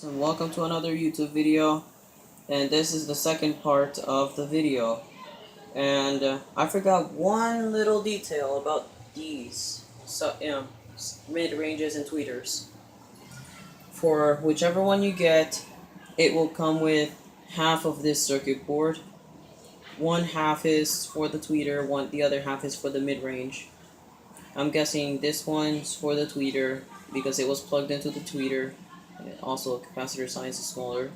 And welcome to another YouTube video, and this is the second part of the video. And I forgot one little detail about these mid-ranges and tweeters. For whichever one you get, it will come with half of this circuit board. One half is for the tweeter, the other half is for the mid-range. I'm guessing this one's for the tweeter because it was plugged into the tweeter. And also, capacitor size is smaller.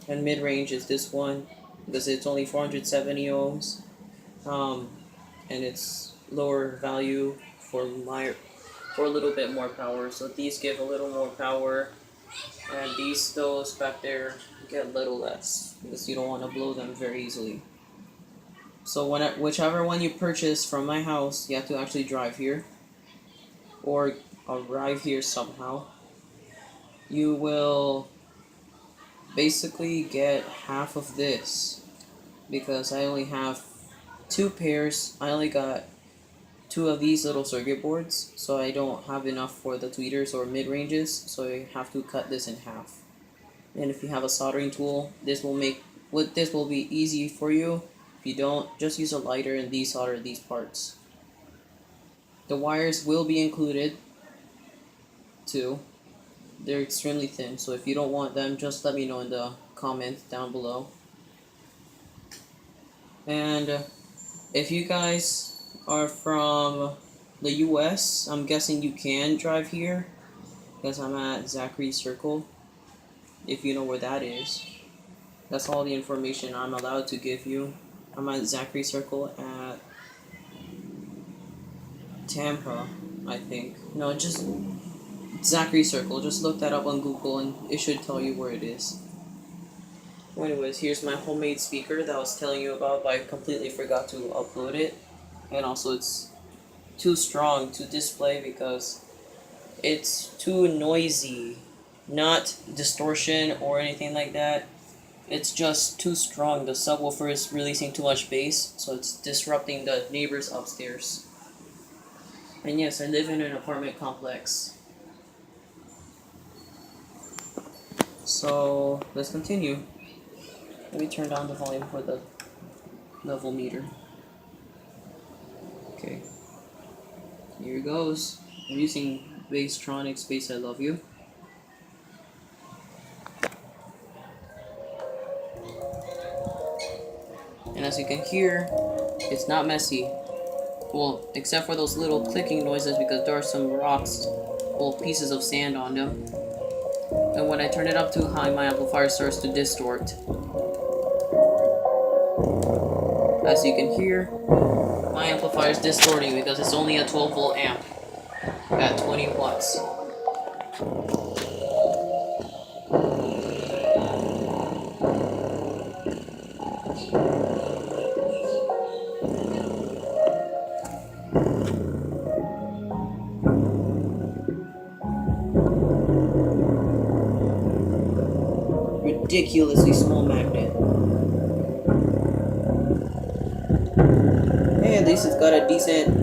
And mid-range is this one because it's only 470 ohms, and it's lower value for a little bit more power. So these give a little more power, and those back there get a little less because you don't want to blow them very easily. So whichever one you purchase from my house, you have to actually drive here or arrive here somehow. You will basically get half of this because I only have two pairs. I only got two of these little circuit boards, so I don't have enough for the tweeters or mid-ranges, so I have to cut this in half. And if you have a soldering tool, this will be easy for you. If you don't, just use a lighter and desolder these parts. The wires will be included too. They're extremely thin, so if you don't want them, just let me know in the comments down below. And if you guys are from the US, I'm guessing you can drive here because I'm at Zachary Circle, if you know where that is. That's all the information I'm allowed to give you. I'm at Zachary Circle at Tampa, I think. No, just Zachary Circle. Just look that up on Google and it should tell you where it is. Anyways, here's my homemade speaker that I was telling you about, but I completely forgot to upload it. And also it's too strong to display because it's too noisy. Not distortion or anything like that. It's just too strong. The subwoofer is releasing too much bass, so it's disrupting the neighbors upstairs. And yes, I live in an apartment complex. So let's continue. Let me turn down the volume for the level meter. Okay. Here it goes. I'm using Basstronics Bass I Love You. And as you can hear, it's not messy. Well, except for those little clicking noises because there are some rocks, little pieces of sand on them. And when I turn it up too high, my amplifier starts to distort. As you can hear, my amplifier is distorting because it's only a 12 volt amp at 20 watts. Ridiculously small magnet. Hey, at least it's got a decent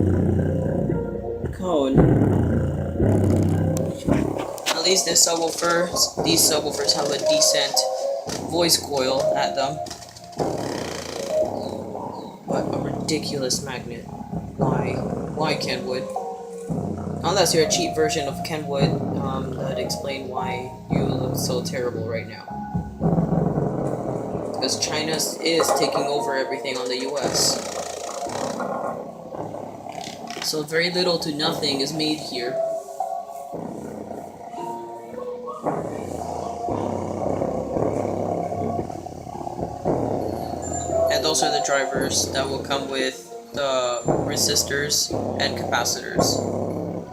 cone. At least these subwoofers have a decent voice coil at them. But a ridiculous magnet. Why Kenwood? Unless you're a cheap version of Kenwood, that'd explain why you look so terrible right now. Because China is taking over everything on the US. So very little to nothing is made here. And those are the drivers that will come with the resistors and capacitors.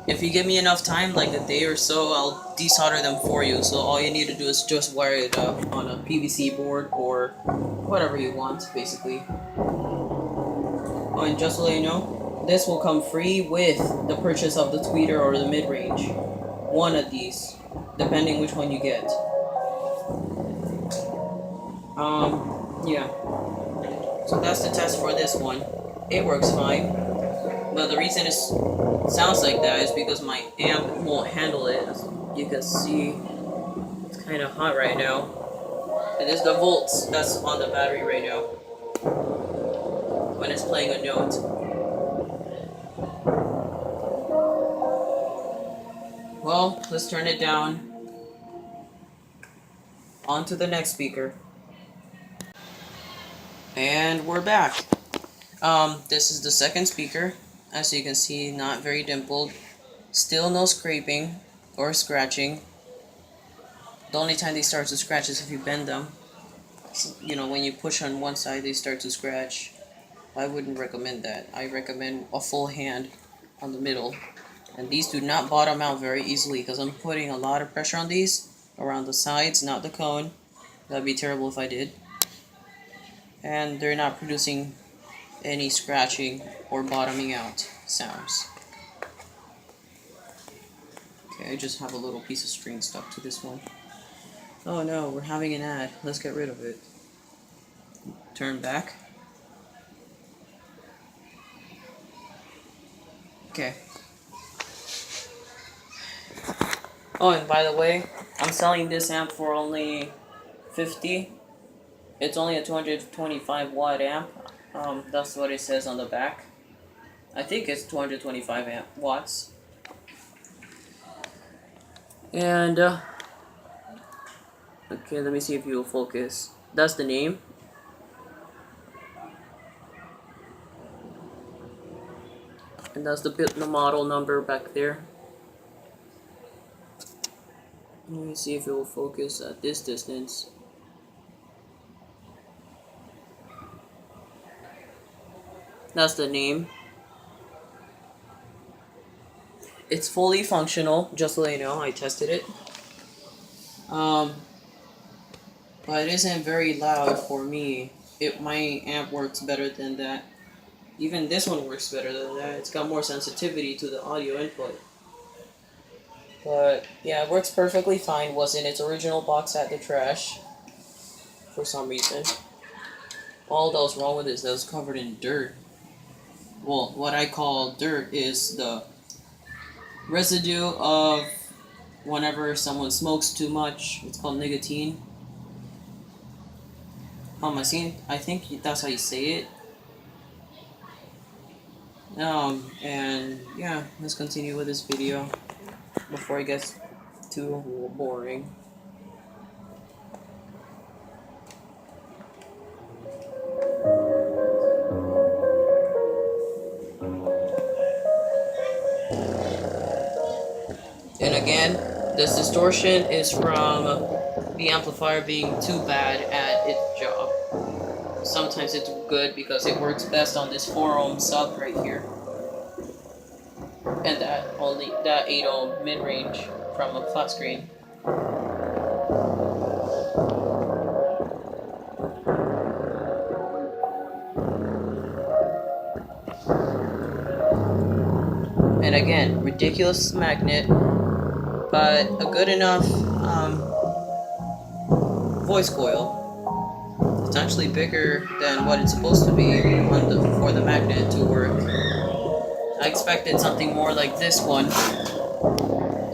If you give me enough time, like a day or so, I'll desolder them for you. So all you need to do is just wire it up on a PVC board or whatever you want, basically. Oh, and just to let you know, this will come free with the purchase of the tweeter or the mid-range. One of these, depending which one you get. Yeah. So that's the test for this one. It works fine. But the reason it sounds like that is because my amp won't handle it. As you can see, it's kind of hot right now. It is the volts that's on the battery right now when it's playing a note. Well, let's turn it down. On to the next speaker. And we're back. This is the second speaker. As you can see, not very dimpled. Still no scraping or scratching. The only time they start to scratch is if you bend them. You know, when you push on one side, they start to scratch. I wouldn't recommend that. I recommend a full hand on the middle. And these do not bottom out very easily because I'm putting a lot of pressure on these around the sides, not the cone. That'd be terrible if I did. And they're not producing any scratching or bottoming out sounds. Okay, I just have a little piece of string stuck to this one. Oh no, we're having an ad. Let's get rid of it. Turn back. Okay. Oh, and by the way, I'm selling this amp for only $50. It's only a 225 watt amp. That's what it says on the back. I think it's 225 watts. And okay, let me see if you will focus. That's the name. And that's the model number back there. Let me see if it will focus at this distance. That's the name. It's fully functional, just so you know, I tested it. But it isn't very loud for me. My amp works better than that. Even this one works better than that. It's got more sensitivity to the audio input. But yeah, it works perfectly fine. Was in its original box at the trash for some reason. All that was wrong with it is that it was covered in dirt. Well, what I call dirt is the residue of whenever someone smokes too much. It's called nicotine. I think that's how you say it. And yeah, let's continue with this video before it gets too boring. And again, this distortion is from the amplifier being too bad at its job. Sometimes it's good because it works best on this 4-ohm sub right here. And that 8-ohm mid-range from a flat screen. And again, ridiculous magnet, but a good enough voice coil. It's actually bigger than what it's supposed to be for the magnet to work. I expected something more like this one,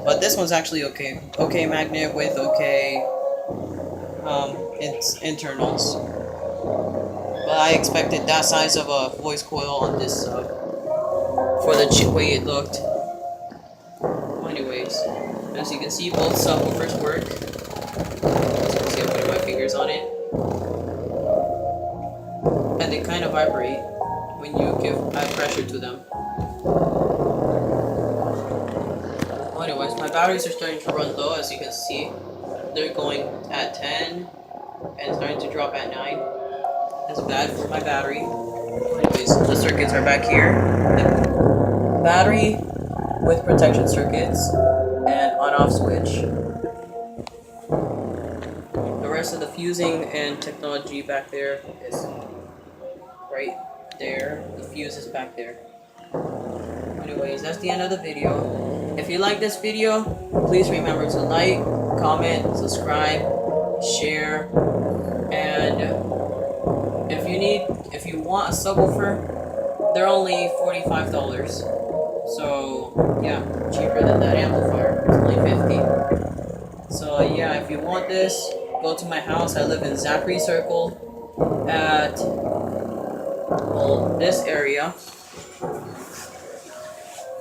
but this one's actually okay. Okay magnet with okay its internals. But I expected that size of a voice coil on this sub for the way it looked. Anyways, as you can see, both subwoofers work. As you can see, I'm putting my fingers on it. And they kind of vibrate when you add pressure to them. Well, anyways, my batteries are starting to run low, as you can see. They're going at 10 and starting to drop at 9. That's bad for my battery. Anyways, the circuits are back here. The battery with protection circuits and on-off switch. The rest of the fusing and technology back there is right there. The fuse is back there. Anyways, that's the end of the video. If you like this video, please remember to like, comment, subscribe, share, and if you want a subwoofer, they're only $45. So yeah, cheaper than that amplifier. It's only $50. So yeah, if you want this, go to my house. I live in Zachary Circle at, well, this area.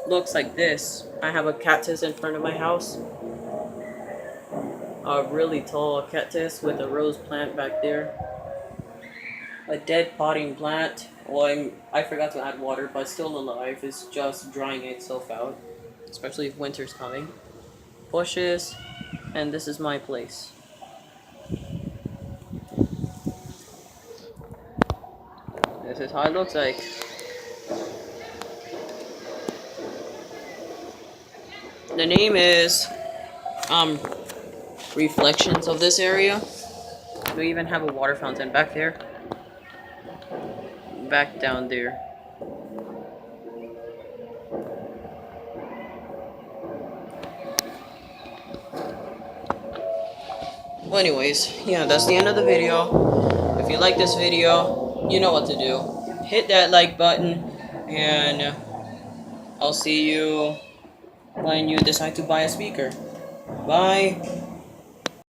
Looks like this. I have a cactus in front of my house. A really tall cactus with a rose plant back there. A dead potting plant. Well, I forgot to add water, but still alive. It's just drying itself out, especially if winter's coming. Bushes, and this is my place. This is how it looks like. The name is Reflections of this area. We even have a water fountain back there. Back down there. Well, anyways, yeah, that's the end of the video. If you like this video, you know what to do. Hit that like button, and I'll see you when you decide to buy a speaker. Bye.